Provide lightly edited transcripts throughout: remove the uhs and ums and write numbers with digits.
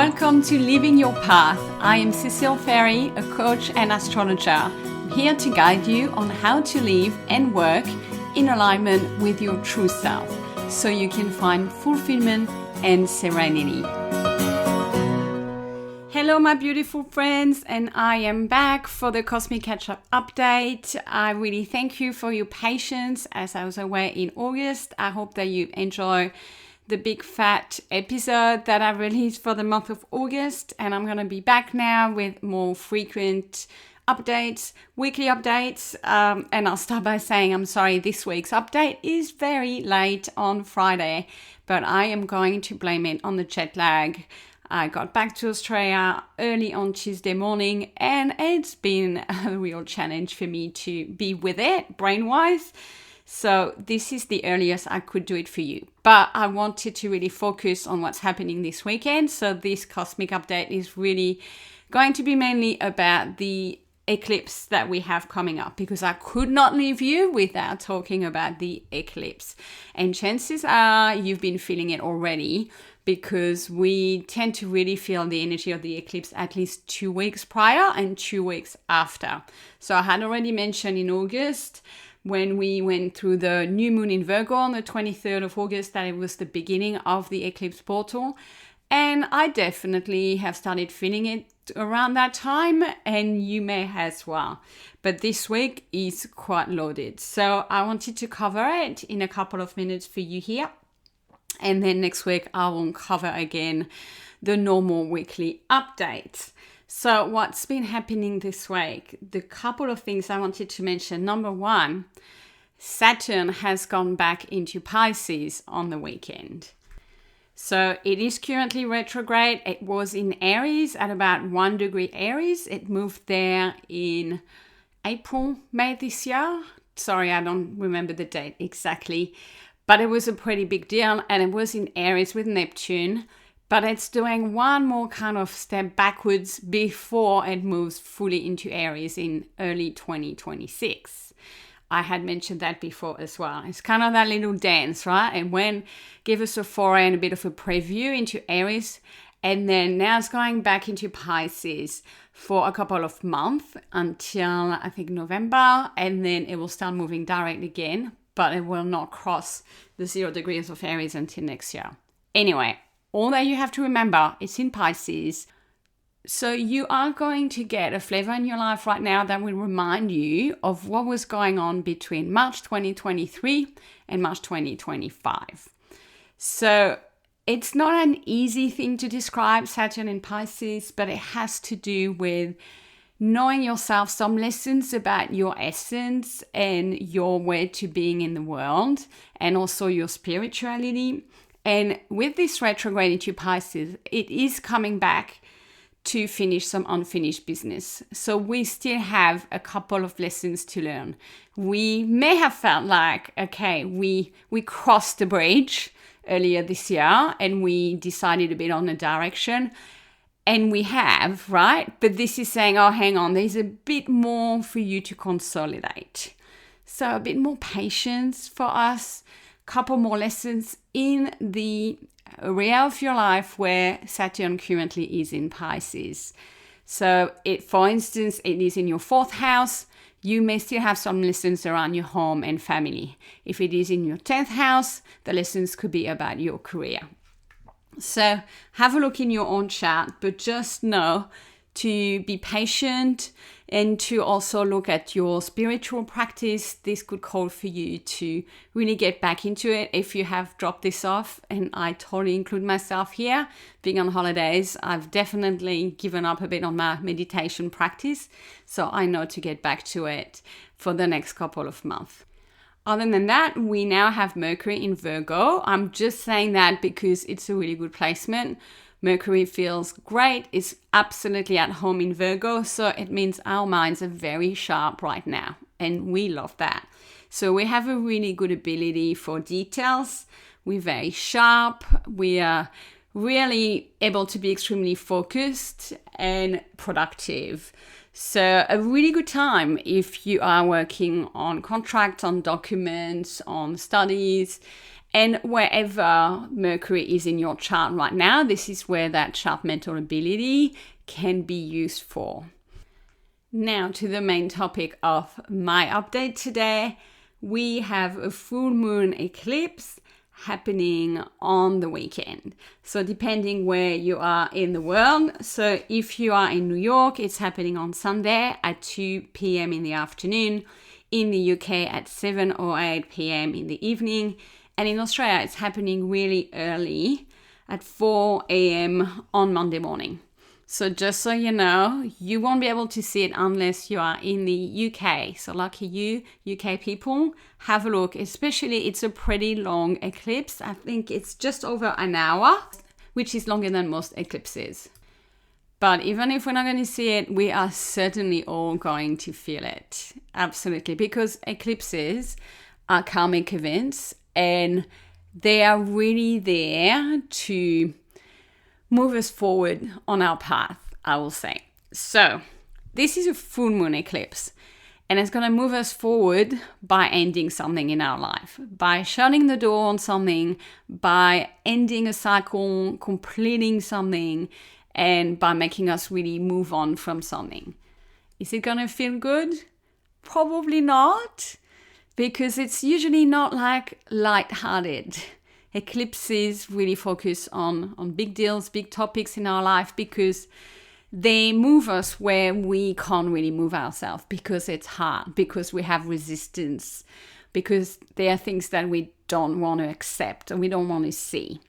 Welcome to Living Your Path. I am Cecile Ferry, a coach and astrologer. I'm here to guide you on how to live and work in alignment with your true self so you can find fulfillment and serenity. Hello, my beautiful friends, and I am back for the Cosmic Catch-Up update. I really thank you for your patience as I was away in August. I hope that you enjoy the big fat episode that I released for the month of August, and I'm going to be back now with more frequent updates, weekly updates, and I'll start by saying I'm sorry this week's update is very late on Friday, but I am going to blame it on the jet lag. I got back to Australia early on Tuesday morning, and it's been a real challenge for me to be with it brain-wise. So this is the earliest I could do it for you. But I wanted to really focus on what's happening this weekend. So this cosmic update is really going to be mainly about the eclipse that we have coming up, because I could not leave you without talking about the eclipse. And chances are you've been feeling it already, because we tend to really feel the energy of the eclipse at least 2 weeks prior and 2 weeks after. So I had already mentioned in August, when we went through the new moon in Virgo on the 23rd of August, that it was the beginning of the eclipse portal. And I definitely have started feeling it around that time, and you may as well. But this week is quite loaded. So I wanted to cover it in a couple of minutes for you here. And then next week I will cover again the normal weekly updates. So what's been happening this week? The couple of things I wanted to mention. Number one, Saturn has gone back into Pisces on the weekend. So it is currently retrograde. It was in Aries at about 1 degree Aries. It moved there in April, May this year. Sorry, I don't remember the date exactly. But it was a pretty big deal, and it was in Aries with Neptune. But it's doing one more kind of step backwards before it moves fully into Aries in early 2026. I had mentioned that before as well. It's kind of that little dance, right? And when give us a foray and a bit of a preview into Aries, and then now it's going back into Pisces for a couple of months until I think November, and then it will start moving direct again, but it will not cross the 0 degrees of Aries until next year. Anyway, all that you have to remember, it's in Pisces. So you are going to get a flavor in your life right now that will remind you of what was going on between March 2023 and March 2025. So it's not an easy thing to describe, Saturn in Pisces, but it has to do with knowing yourself, some lessons about your essence and your way to being in the world, and also your spirituality. And with this retrograde into Pisces, it is coming back to finish some unfinished business. So we still have a couple of lessons to learn. We may have felt like, okay, we crossed the bridge earlier this year and we decided a bit on a direction. And we have, right? But this is saying, oh, hang on, there's a bit more for you to consolidate. So a bit more patience for us. Couple more lessons in the area of your life where Saturn currently is in Pisces. So for instance, it is in your 4th house. You may still have some lessons around your home and family. If it is in your 10th house, the lessons could be about your career. So have a look in your own chart, but just know to be patient and to also look at your spiritual practice. This could call for you to really get back into it if you have dropped this off. And I totally include myself here. Being on holidays, I've definitely given up a bit on my meditation practice. So I know to get back to it for the next couple of months. Other than that, we now have Mercury in Virgo. I'm just saying that because it's a really good placement. Mercury feels great. It's absolutely at home in Virgo. So it means our minds are very sharp right now. And we love that. So we have a really good ability for details. We're very sharp. We are really able to be extremely focused and productive. So a really good time if you are working on contracts, on documents, on studies, And wherever Mercury is in your chart right now, this is where that sharp mental ability can be used for. Now to the main topic of my update today. We have a full moon eclipse happening on the weekend. So depending where you are in the world. So if you are in New York, it's happening on Sunday at 2 p.m. in the afternoon. In the UK at 7 or 8 p.m. in the evening. And in Australia, it's happening really early at 4 a.m. on Monday morning. So just so you know, you won't be able to see it unless you are in the UK. So lucky you, UK people, have a look. Especially, it's a pretty long eclipse. I think it's just over an hour, which is longer than most eclipses. But even if we're not going to see it, we are certainly all going to feel it. Absolutely. Because eclipses are karmic events and they are really there to move us forward on our path, I will say. So this is a full moon eclipse and it's going to move us forward by ending something in our life, by shutting the door on something, by ending a cycle, completing something, and by making us really move on from something. Is it going to feel good? Probably not, because it's usually not like lighthearted. Eclipses really focus on big deals, big topics in our life, because they move us where we can't really move ourselves, because it's hard, because we have resistance, because there are things that we don't want to accept and we don't want to see.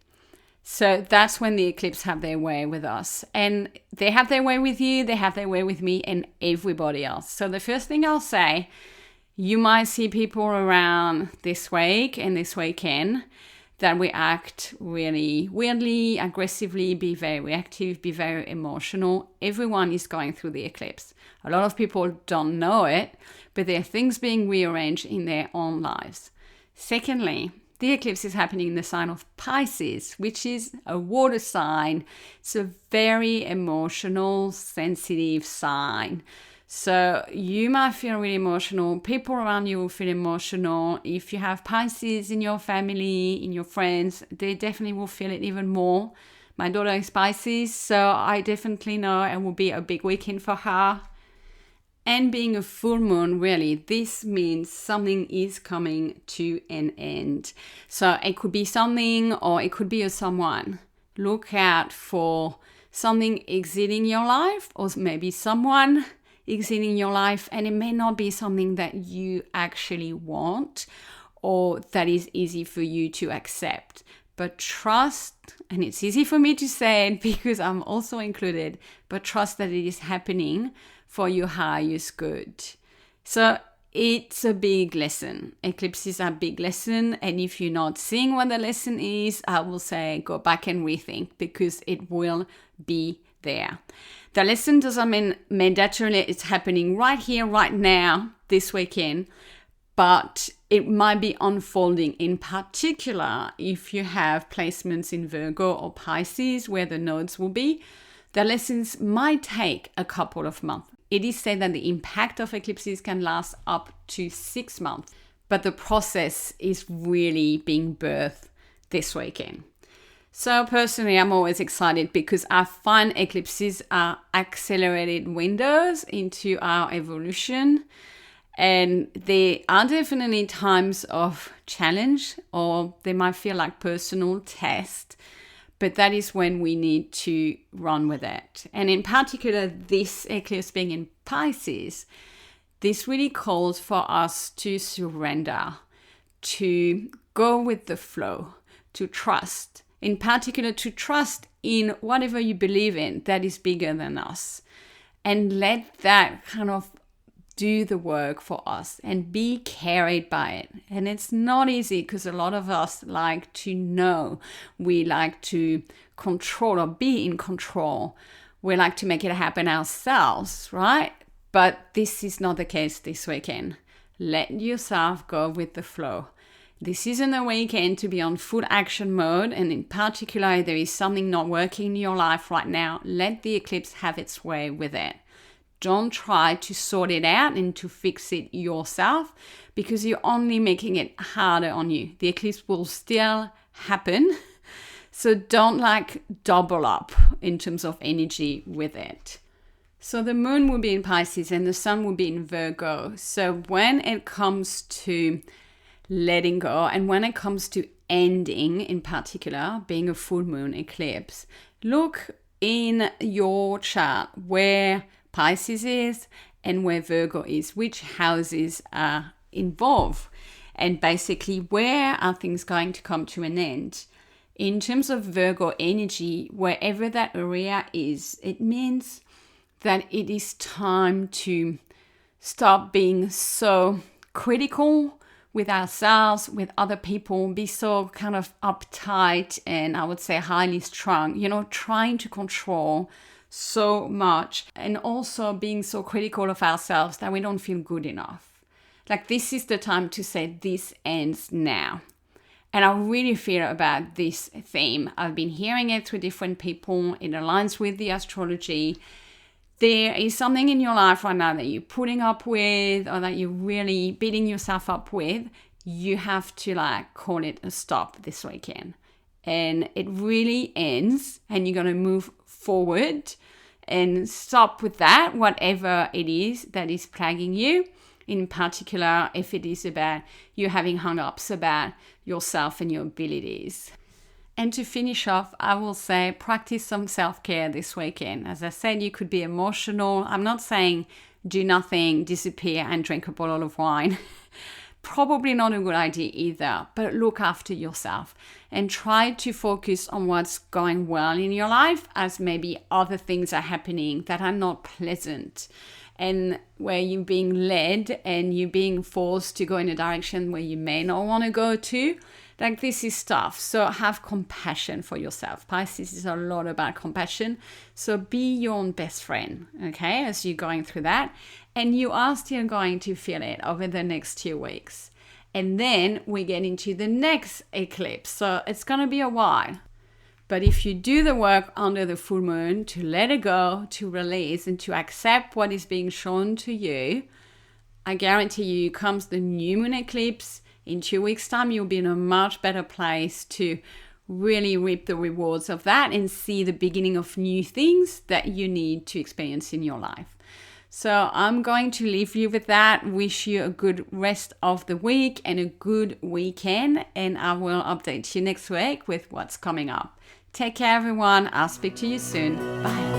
So that's when the eclipse have their way with us. And they have their way with you, they have their way with me and everybody else. So the first thing I'll say, you might see people around this week and this weekend that we act really weirdly, aggressively, be very reactive, be very emotional. Everyone is going through the eclipse. A lot of people don't know it, but there are things being rearranged in their own lives. Secondly, the eclipse is happening in the sign of Pisces, which is a water sign. It's a very emotional, sensitive sign. So you might feel really emotional. People around you will feel emotional. If you have Pisces in your family, in your friends, they definitely will feel it even more. My daughter is Pisces, so I definitely know it will be a big weekend for her. And being a full moon, really, this means something is coming to an end. So it could be something or it could be a someone. Look out for something exiting your life or maybe someone exiting your life, and it may not be something that you actually want or that is easy for you to accept. But trust, and it's easy for me to say it because I'm also included, but trust that it is happening for your highest good. So it's a big lesson. Eclipses are a big lesson. And if you're not seeing what the lesson is, I will say go back and rethink, because it will be there. The lesson doesn't mean mandatorily it's happening right here, right now, this weekend, but it might be unfolding, in particular if you have placements in Virgo or Pisces where the nodes will be. The lessons might take a couple of months. It is said that the impact of eclipses can last up to 6 months, but the process is really being birthed this weekend. So personally, I'm always excited because I find eclipses are accelerated windows into our evolution. And they are definitely times of challenge, or they might feel like personal test, but that is when we need to run with it. And in particular, this eclipse being in Pisces, this really calls for us to surrender, to go with the flow, to trust. In particular, to trust in whatever you believe in that is bigger than us, and let that kind of do the work for us and be carried by it. And it's not easy because a lot of us like to know. We like to control or be in control. We like to make it happen ourselves, right? But this is not the case this weekend. Let yourself go with the flow. This isn't a weekend to be on full action mode, and in particular, if there is something not working in your life right now, let the eclipse have its way with it. Don't try to sort it out and to fix it yourself, because you're only making it harder on you. The eclipse will still happen. So don't double up in terms of energy with it. So the moon will be in Pisces and the sun will be in Virgo. So when it comes to letting go and when it comes to ending, in particular, being a full moon eclipse, look in your chart where Pisces is and where Virgo is, which houses are involved, and basically where are things going to come to an end. In terms of Virgo energy, wherever that area is, it means that it is time to stop being so critical with ourselves, with other people, be so kind of uptight and I would say highly strung, trying to control so much, and also being so critical of ourselves that we don't feel good enough. This is the time to say this ends now. And I really feel about this theme. I've been hearing it through different people. It aligns with the astrology. There is something in your life right now that you're putting up with or that you're really beating yourself up with. You have to call it a stop this weekend. And it really ends and you're going to move forward and stop with that, whatever it is that is plaguing you. In particular, if it is about you having hang-ups about yourself and your abilities. And to finish off, I will say practice some self-care this weekend. As I said, you could be emotional. I'm not saying do nothing, disappear and drink a bottle of wine. Probably not a good idea either, but look after yourself and try to focus on what's going well in your life, as maybe other things are happening that are not pleasant, and where you're being led and you're being forced to go in a direction where you may not want to go to. This is tough. So have compassion for yourself. Pisces is a lot about compassion. So be your own best friend, okay, as you're going through that. And you are still going to feel it over the next 2 weeks. And then we get into the next eclipse. So it's going to be a while. But if you do the work under the full moon to let it go, to release, and to accept what is being shown to you, I guarantee you, comes the new moon eclipse, in 2 weeks' time, you'll be in a much better place to really reap the rewards of that and see the beginning of new things that you need to experience in your life. So I'm going to leave you with that. Wish you a good rest of the week and a good weekend. And I will update you next week with what's coming up. Take care, everyone. I'll speak to you soon. Bye.